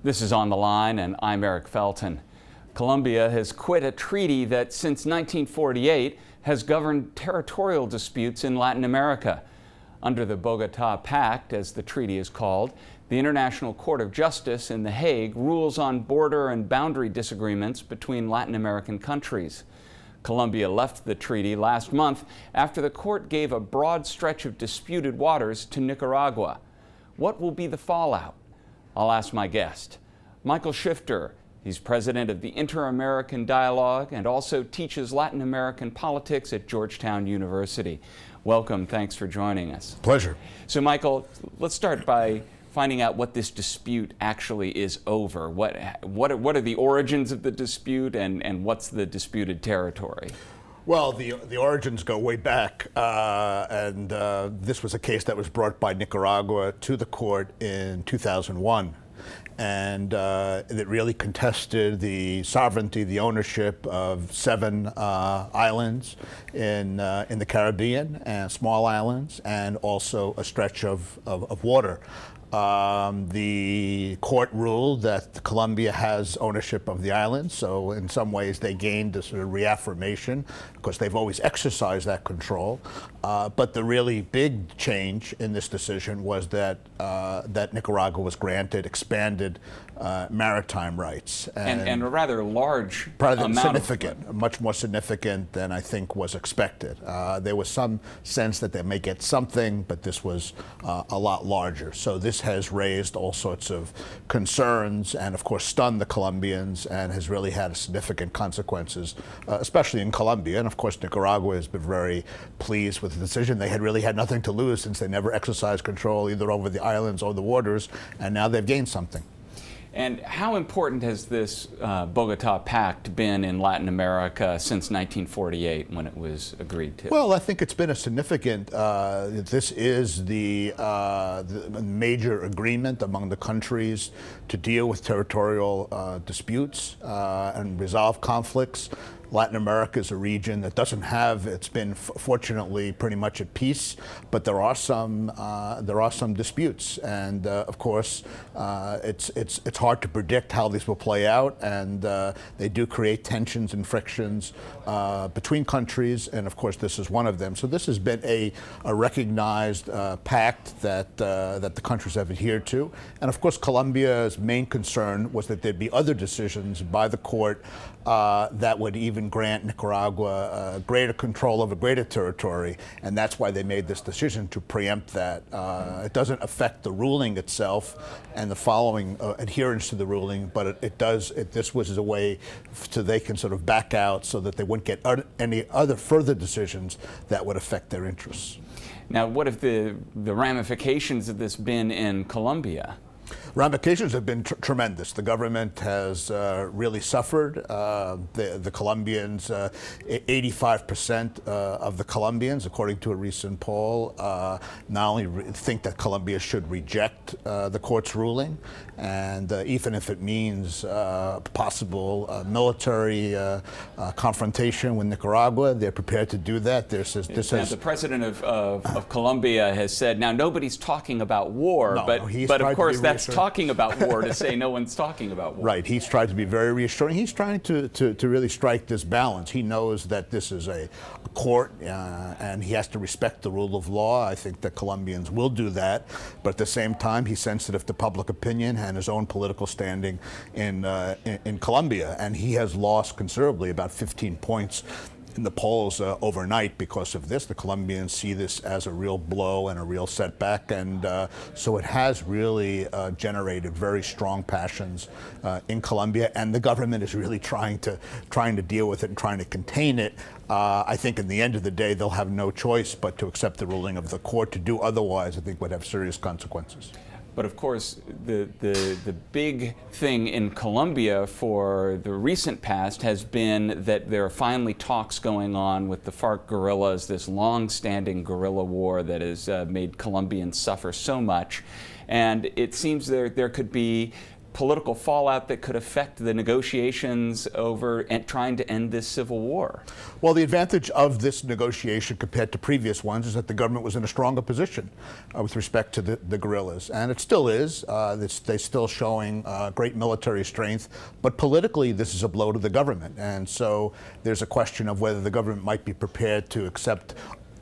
This is On the Line, and I'm Eric Felton. Colombia has quit a treaty that since 1948 has governed territorial disputes in Latin America. Under the Bogota Pact, as the treaty is called, the International Court of Justice in The Hague rules on border and boundary disagreements between Latin American countries. Colombia left the treaty last month after the court gave a broad stretch of disputed waters to Nicaragua. What will be the fallout? I'll ask my guest, Michael Shifter. He's president of the Inter-American Dialogue and also teaches Latin American politics at Georgetown University. Welcome, thanks for joining us. Pleasure. So Michael, let's start by finding out what this dispute actually is over. What are the origins of the dispute, and what's the disputed territory? Well, the origins go way back, and this was a case that was brought by Nicaragua to the court in 2001. And it really contested the sovereignty, the ownership of 7 islands in the Caribbean, and small islands, and also a stretch of water. The court ruled that Colombia has ownership of the islands, so in some ways they gained a sort of reaffirmation because they've always exercised that control. But the really big change in this decision was that Nicaragua was granted expanded maritime rights. And a rather large amount. Significant, much more significant than I think was expected. There was some sense that they may get something, but this was a lot larger. So this has raised all sorts of concerns and, of course, stunned the Colombians and has really had significant consequences, especially in Colombia. And, of course, Nicaragua has been very pleased with the decision. They had really had nothing to lose since they never exercised control either over the islands or the waters, and now they've gained something. And how important has this Bogota Pact been in Latin America since 1948 when it was agreed to? Well, I think it's been a significant, this is the major agreement among the countries to deal with territorial disputes and resolve conflicts. Latin America is a region that doesn't have, it's been fortunately pretty much at peace, but there are some disputes, and of course it's hard to predict how these will play out, and they do create tensions and frictions between countries, and of course this is one of them. So this has been a recognized pact that the countries have adhered to, and of course Colombia's main concern was that there'd be other decisions by the court that would even grant Nicaragua greater control over greater territory, and that's why they made this decision to preempt that. It doesn't affect the ruling itself and the following adherence to the ruling, but this was a way so they can sort of back out so that they wouldn't get any other further decisions that would affect their interests. Now, what have the ramifications of this been in Colombia? Ramifications have been tremendous. The government has really suffered. The Colombians, 85% of the Colombians, according to a recent poll, not only think that Colombia should reject the court's ruling, and even if it means possible military confrontation with Nicaragua, they're prepared to do that. The president of Colombia has said, now nobody's talking about war, no, but of course that's talking about war to say no one's talking about war. Right, he's tried to be very reassuring. He's trying to really strike this balance. He knows that this is a court and he has to respect the rule of law. I think that Colombians will do that, but at the same time he's sensitive to public opinion and his own political standing in Colombia, and he has lost considerably, about 15 points in the polls overnight because of this. The Colombians see this as a real blow and a real setback, and so it has really generated very strong passions in Colombia, and the government is really trying to deal with it and trying to contain it. I think in the end of the day they'll have no choice but to accept the ruling of the court. To do otherwise, I think, would have serious consequences. But of course, the big thing in Colombia for the recent past has been that there are finally talks going on with the FARC guerrillas, this long-standing guerrilla war that has made Colombians suffer so much. And it seems there could be political fallout that could affect the negotiations over and trying to end this civil war? Well, the advantage of this negotiation compared to previous ones is that the government was in a stronger position with respect to the guerrillas, and it still is. They're still showing great military strength, but politically this is a blow to the government, and so there's a question of whether the government might be prepared to accept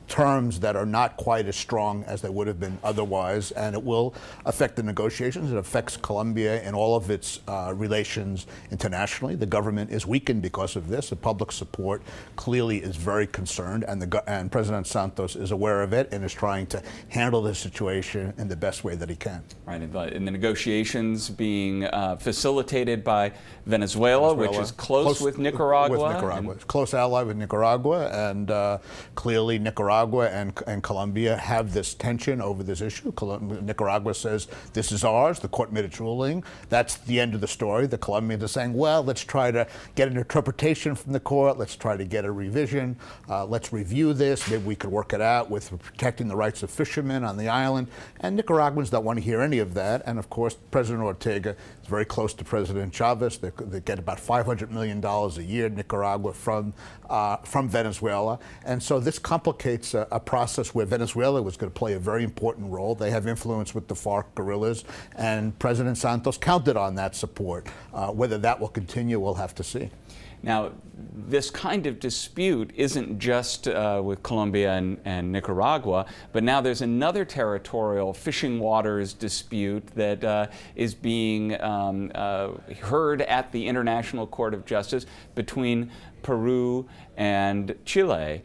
terms that are not quite as strong as they would have been otherwise, and it will affect the negotiations. It affects Colombia in all of its relations internationally. The government is weakened because of this. The public support clearly is very concerned, and President Santos is aware of it and is trying to handle the situation in the best way that he can. Right, and the negotiations being facilitated by Venezuela, which is close with Nicaragua. With Nicaragua. Close ally with Nicaragua, and clearly Nicaragua and Colombia have this tension over this issue. Nicaragua says, this is ours. The court made its ruling. That's the end of the story. The Colombians are saying, well, let's try to get an interpretation from the court. Let's try to get a revision. Let's review this. Maybe we could work it out with protecting the rights of fishermen on the island. And Nicaraguans don't want to hear any of that. And of course, President Ortega is very close to President Chavez. They get about $500 million a year in Nicaragua from Venezuela. And so this complicates a process where Venezuela was going to play a very important role. They have influence with the FARC guerrillas, and President Santos counted on that support. Whether that will continue, we'll have to see. Now, this kind of dispute isn't just with Colombia and Nicaragua, but now there's another territorial fishing waters dispute that is being heard at the International Court of Justice between Peru and Chile.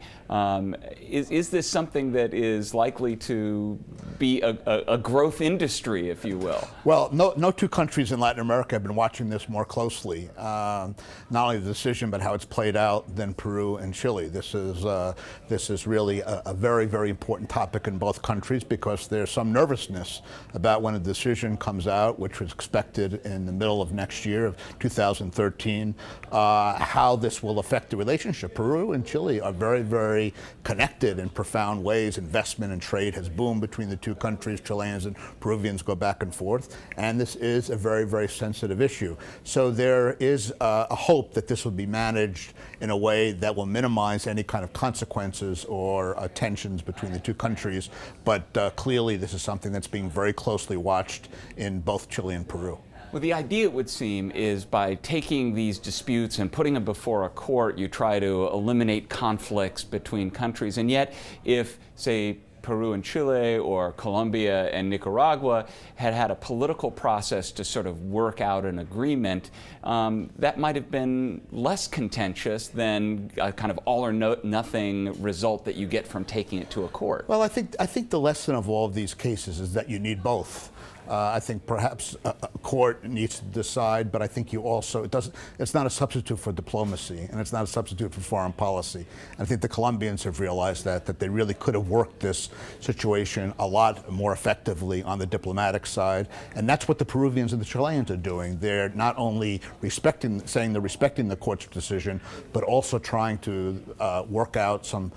Is this something that is likely to be a growth industry, if you will? Well, no two countries in Latin America have been watching this more closely. Not only the decision, but how it's played out than Peru and Chile. This is really a very, very important topic in both countries because there's some nervousness about when a decision comes out, which was expected in the middle of next year, of 2013, how this will affect the relationship. Peru and Chile are very, very connected in profound ways. Investment and trade has boomed between the two countries. Chileans and Peruvians go back and forth, and this is a very, very sensitive issue. So there is a hope that this will be managed in a way that will minimize any kind of consequences or tensions between the two countries, but clearly this is something that's being very closely watched in both Chile and Peru. Well, the idea, it would seem, is by taking these disputes and putting them before a court, you try to eliminate conflicts between countries. And yet, if, say, Peru and Chile or Colombia and Nicaragua had a political process to sort of work out an agreement, that might have been less contentious than a kind of all or nothing result that you get from taking it to a court. Well, I think the lesson of all of these cases is that you need both. I think perhaps a court needs to decide, but I think you also, it's not a substitute for diplomacy, and it's not a substitute for foreign policy. I think the Colombians have realized that they really could have worked this situation a lot more effectively on the diplomatic side, and that's what the Peruvians and the Chileans are doing. They're not only saying they're respecting the court's decision, but also trying to work out some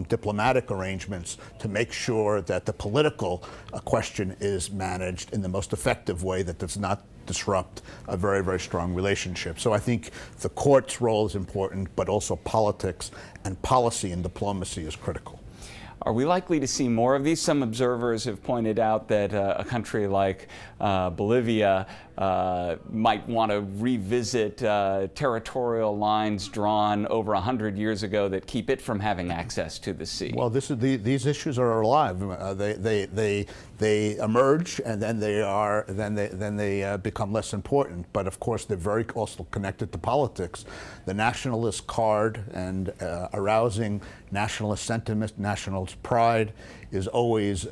diplomatic arrangements to make sure that the political question is managed in the most effective way that does not disrupt a very, very strong relationship. So I think the court's role is important, but also politics and policy and diplomacy is critical. Are we likely to see more of these? Some observers have pointed out that a country like Bolivia might want to revisit territorial lines drawn over 100 years ago that keep it from having access to the sea. Well, these issues are alive. They emerge, and then they become less important. But of course, they're very also connected to politics. The nationalist card and arousing nationalist sentiment, nationalist pride is always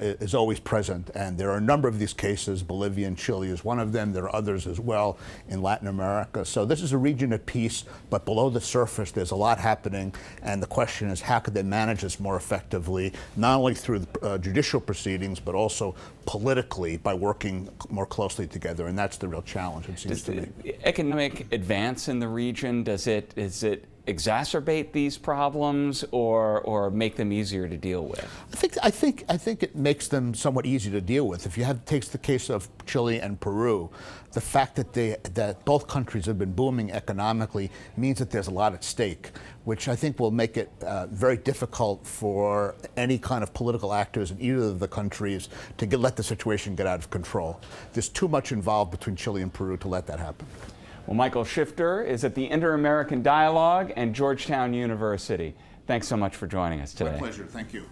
present, and there are a number of these cases. Bolivia and Chile is one of them. There are others as well in Latin America. So this is a region at peace, but below the surface there's a lot happening, and the question is how could they manage this more effectively, not only through judicial proceedings, but also politically by working more closely together, and that's the real challenge, it seems to me. Economic advance in the region, is it exacerbate these problems or make them easier to deal with? I think it makes them somewhat easy to deal with. If you takes the case of Chile and Peru, the fact that both countries have been booming economically means that there's a lot at stake, which I think will make it very difficult for any kind of political actors in either of the countries to let the situation get out of control. There's too much involved between Chile and Peru to let that happen. Well, Michael Shifter is at the Inter-American Dialogue and Georgetown University. Thanks so much for joining us today. My pleasure. Thank you.